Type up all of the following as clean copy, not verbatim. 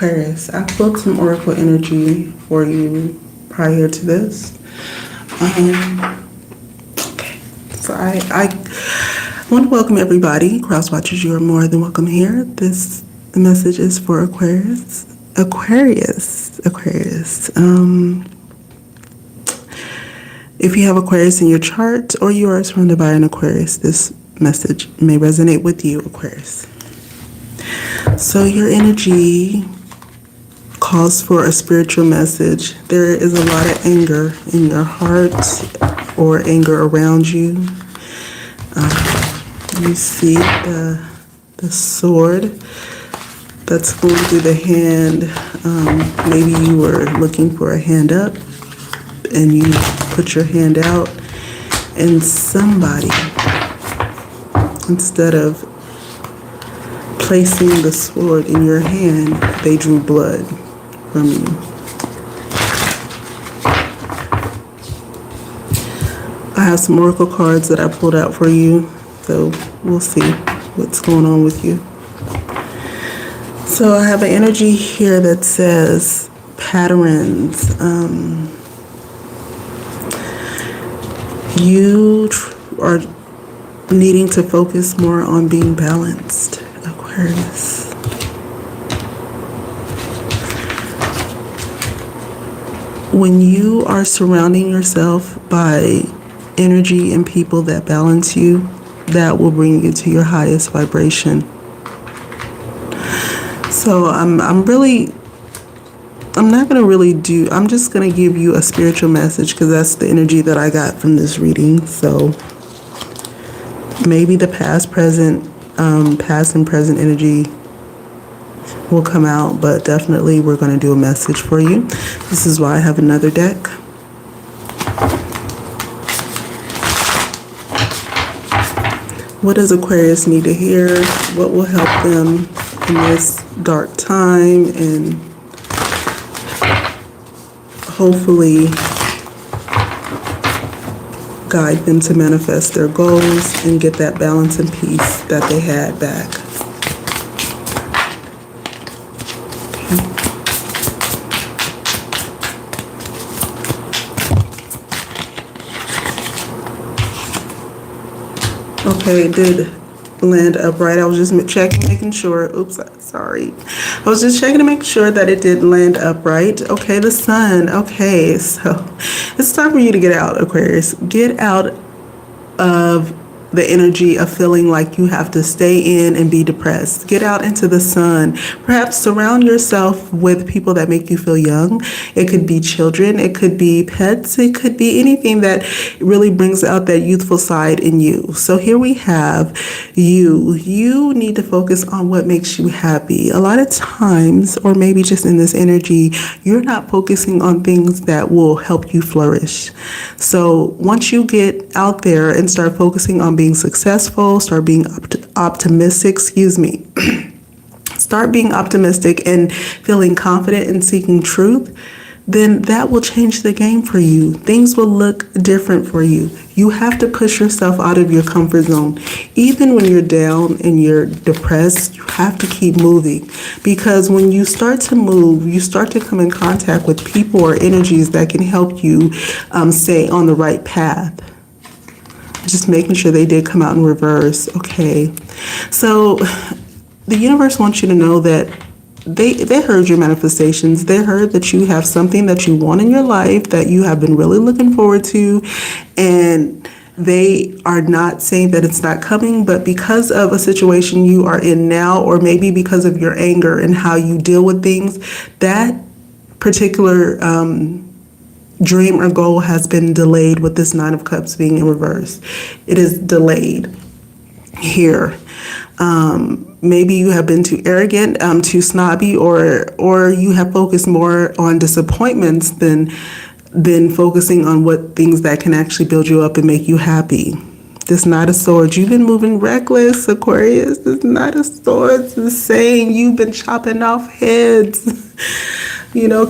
Aquarius, I pulled some oracle energy for you prior to this. Okay, so I want to welcome everybody. Cross watchers, you are more than welcome here. This message is for Aquarius. Aquarius. If you have Aquarius in your chart or you are surrounded by an Aquarius, this message may resonate with you, Aquarius. So your energy calls for a spiritual message. There is a lot of anger in your heart or anger around you. You see the sword that's going through the hand. Maybe you were looking for a hand up and you put your hand out, and somebody, instead of placing the sword in your hand, they drew blood from you. I have some oracle cards that I pulled out for you, so we'll see what's going on with you. So I have an energy here that says patterns. You are needing to focus more on being balanced, Aquarius. When you are surrounding yourself by energy and people that balance you, that will bring you to your highest vibration. So I'm just going to give you a spiritual message because that's the energy that I got from this reading. So maybe the past and present energy will come out, but definitely we're going to do a message for you. This is why I have another deck. What does Aquarius need to hear? What will help them in this dark time and hopefully guide them to manifest their goals and get that balance and peace that they had back. Okay, it did land upright. I was just checking, making sure. Oops, sorry. I was just checking to make sure that it did land upright. Okay, the sun. Okay, so it's time for you to get out, Aquarius. Get out of the energy of feeling like you have to stay in and be depressed. Get out into the sun. Perhaps surround yourself with people that make you feel young. It could be children. It could be pets. It could be anything that really brings out that youthful side in you. So here we have you. You need to focus on what makes you happy. A lot of times, or maybe just in this energy, you're not focusing on things that will help you flourish. So once you get out there and start focusing on being successful, start being optimistic, start being optimistic and feeling confident and seeking truth, then that will change the game for you. Things will look different for you. You have to push yourself out of your comfort zone. Even when you're down and you're depressed, you have to keep moving, because when you start to move, you start to come in contact with people or energies that can help you stay on the right path. Just making sure they did come out in reverse. Okay. So the universe wants you to know that they heard your manifestations. They heard that you have something that you want in your life that you have been really looking forward to, and they are not saying that it's not coming, but because of a situation you are in now, or maybe because of your anger and how you deal with things, that particular dream or goal has been delayed with this Nine of Cups being in reverse. It is delayed here. Maybe you have been too arrogant, too snobby, or you have focused more on disappointments than focusing on what things that can actually build you up and make you happy. This Knight of Swords, you've been moving reckless, Aquarius. This Knight of Swords is saying you've been chopping off heads.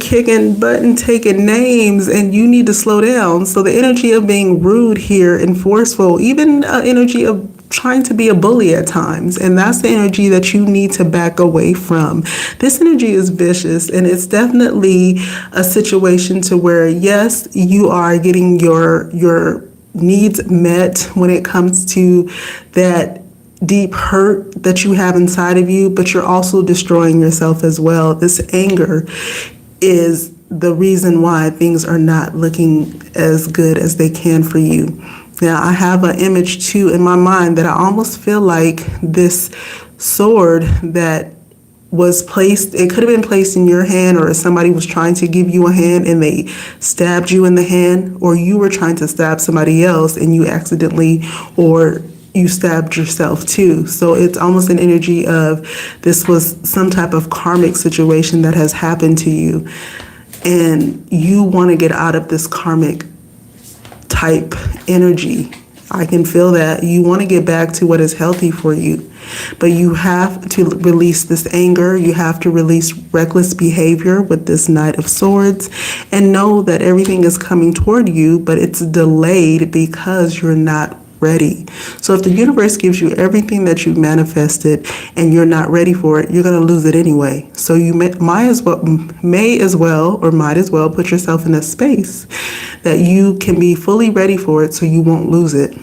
Kicking butt and taking names, and you need to slow down. So the energy of being rude here and forceful, even energy of trying to be a bully at times, and that's the energy that you need to back away from. This energy is vicious, and it's definitely a situation to where, yes, you are getting your needs met when it comes to that deep hurt that you have inside of you, but you're also destroying yourself as well. This anger is the reason why things are not looking as good as they can for you. Now, I have an image too in my mind that I almost feel like this sword that was placed, it could have been placed in your hand, or somebody was trying to give you a hand and they stabbed you in the hand, or you were trying to stab somebody else and you accidentally, or you stabbed yourself too. So it's almost an energy of this was some type of karmic situation that has happened to you, and you want to get out of this karmic type energy. I can feel that. You want to get back to what is healthy for you, but you have to release this anger. You have to release reckless behavior with this Knight of Swords, and know that everything is coming toward you, but it's delayed because you're not ready. So if the universe gives you everything that you've manifested and you're not ready for it, you're going to lose it anyway. So you might as well put yourself in a space that you can be fully ready for it so you won't lose it.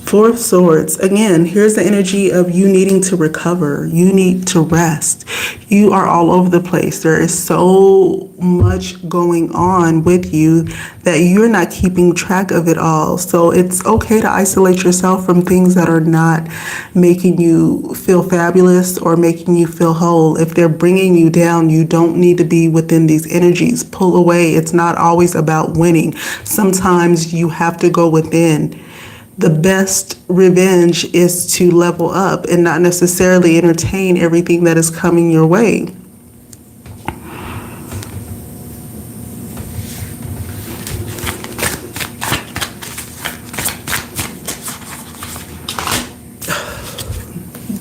Four of Swords. Again, here's the energy of you needing to recover. You need to rest. You are all over the place. There is so much going on with you that you're not keeping track of it all. So it's okay to isolate yourself from things that are not making you feel fabulous or making you feel whole. If they're bringing you down, you don't need to be within these energies. Pull away. It's not always about winning. Sometimes you have to go within. The best revenge is to level up and not necessarily entertain everything that is coming your way.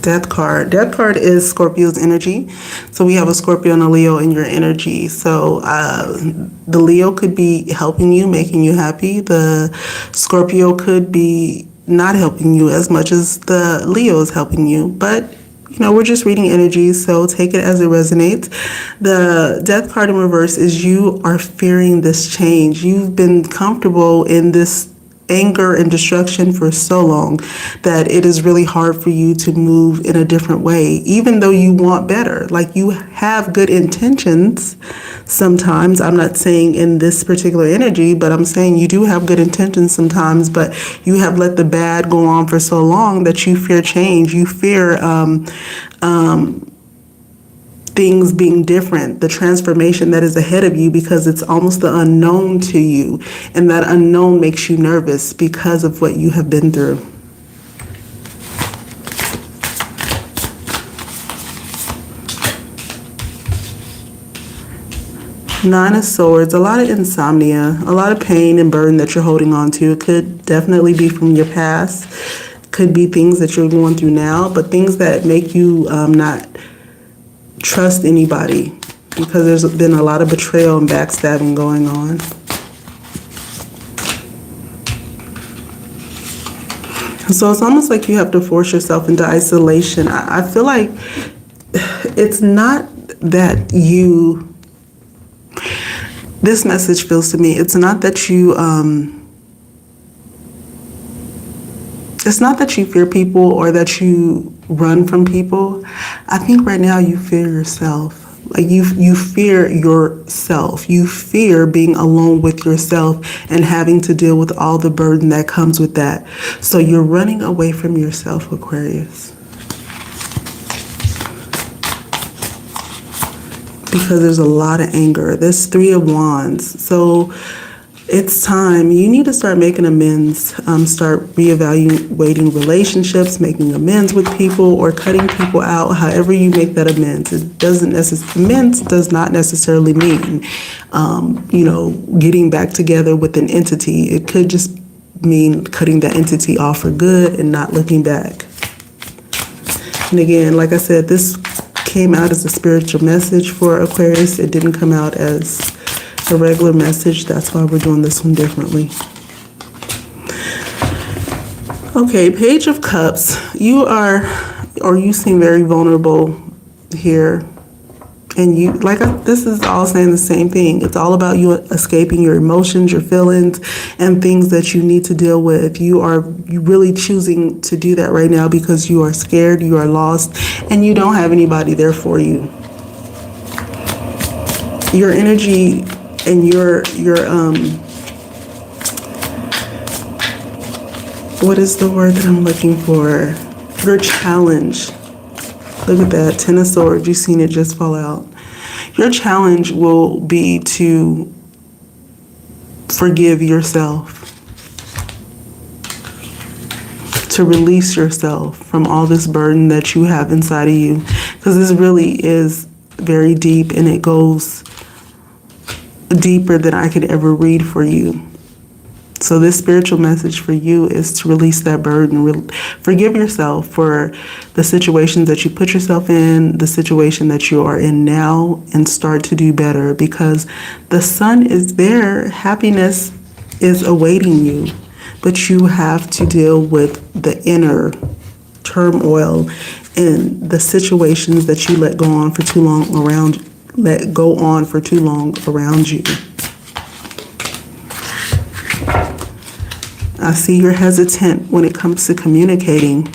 Death card. Death card is Scorpio's energy. So we have a Scorpio and a Leo in your energy. So the Leo could be helping you, making you happy. The Scorpio could be not helping you as much as the Leo is helping you. But, you know, we're just reading energies, so take it as it resonates. The Death card in reverse is you are fearing this change. You've been comfortable in this anger and destruction for so long that it is really hard for you to move in a different way, even though you want better. Like, you have good intentions sometimes. I'm not saying in this particular energy, but I'm saying you do have good intentions sometimes, but you have let the bad go on for so long that you fear change. You fear things being different, the transformation that is ahead of you, because it's almost the unknown to you, and that unknown makes you nervous because of what you have been through. Nine of Swords, a lot of insomnia, a lot of pain and burden that you're holding on to. It could definitely be from your past, could be things that you're going through now, but things that make you not trust anybody, because there's been a lot of betrayal and backstabbing going on. So it's almost like you have to force yourself into isolation. I feel like it's not that you, this message feels to me, it's not that you it's not that you fear people or that you run from people. I think right now you fear yourself. Like you fear yourself. You fear being alone with yourself and having to deal with all the burden that comes with that. So you're running away from yourself, Aquarius. Because there's a lot of anger. There's Three of Wands. So it's time. You need to start making amends. Start reevaluating relationships, making amends with people, or cutting people out. However you make that amends. Amends does not necessarily mean, getting back together with an entity. It could just mean cutting that entity off for good and not looking back. And again, like I said, this came out as a spiritual message for Aquarius. It didn't come out as a regular message. That's why we're doing this one differently. Okay, Page of Cups. You seem very vulnerable here. And this is all saying the same thing. It's all about you escaping your emotions, your feelings, and things that you need to deal with. You really choosing to do that right now because you are scared, you are lost, and you don't have anybody there for you. Your energy and your what is the word that I'm looking for? Your challenge. Look at that, 10 of Swords. You've seen it just fall out. Your challenge will be to forgive yourself, to release yourself from all this burden that you have inside of you, because this really is very deep, and it goes deeper than I could ever read for you. So this spiritual message for you is to release that burden. Forgive yourself for the situations that you put yourself in, the situation that you are in now, and start to do better, because the sun is there. Happiness is awaiting you, but you have to deal with the inner turmoil and the situations that you let go on for too long around you. I see you're hesitant when it comes to communicating.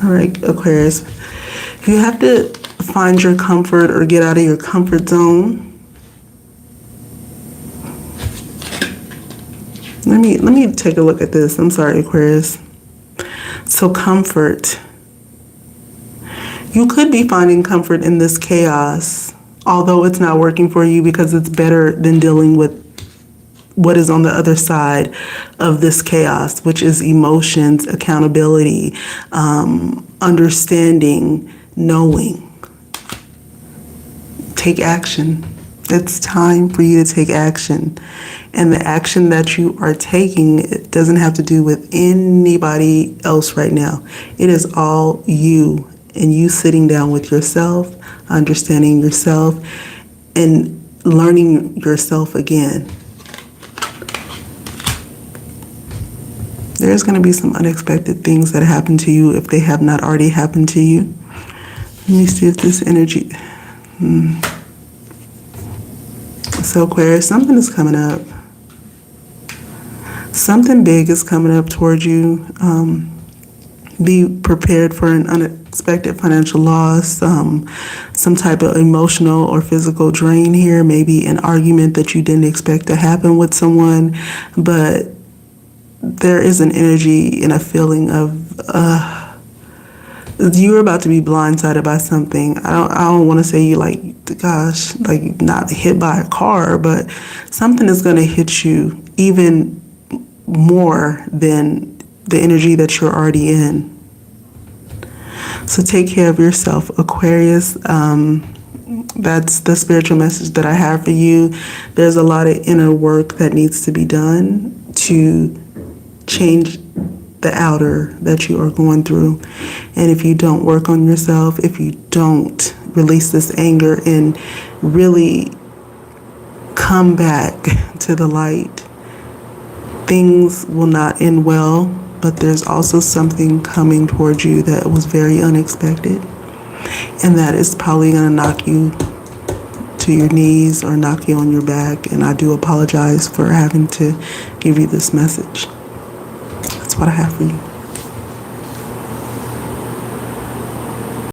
All right, Aquarius. You have to find your comfort or get out of your comfort zone. Let me take a look at this. I'm sorry, Aquarius. So comfort. You could be finding comfort in this chaos, although it's not working for you, because it's better than dealing with what is on the other side of this chaos, which is emotions, accountability, understanding, knowing. Take action. It's time for you to take action. And the action that you are taking, it doesn't have to do with anybody else right now. It is all you, and you sitting down with yourself, understanding yourself, and learning yourself again. There's going to be some unexpected things that happen to you if they have not already happened to you. Let me see if this energy... So Aquarius, something is coming up. Something big is coming up towards you. Be prepared for an unexpected financial loss, some type of emotional or physical drain here, maybe an argument that you didn't expect to happen with someone, but there is an energy and a feeling of you're about to be blindsided by something. I don't want to say you not hit by a car, but something is going to hit you even more than the energy that you're already in. So take care of yourself, Aquarius. That's the spiritual message that I have for you. There's a lot of inner work that needs to be done to change the outer that you are going through. And if you don't work on yourself, if you don't release this anger and really come back to the light, things will not end well. But there's also something coming towards you that was very unexpected, and that is probably going to knock you to your knees or knock you on your back. And I do apologize for having to give you this message. That's what I have for you.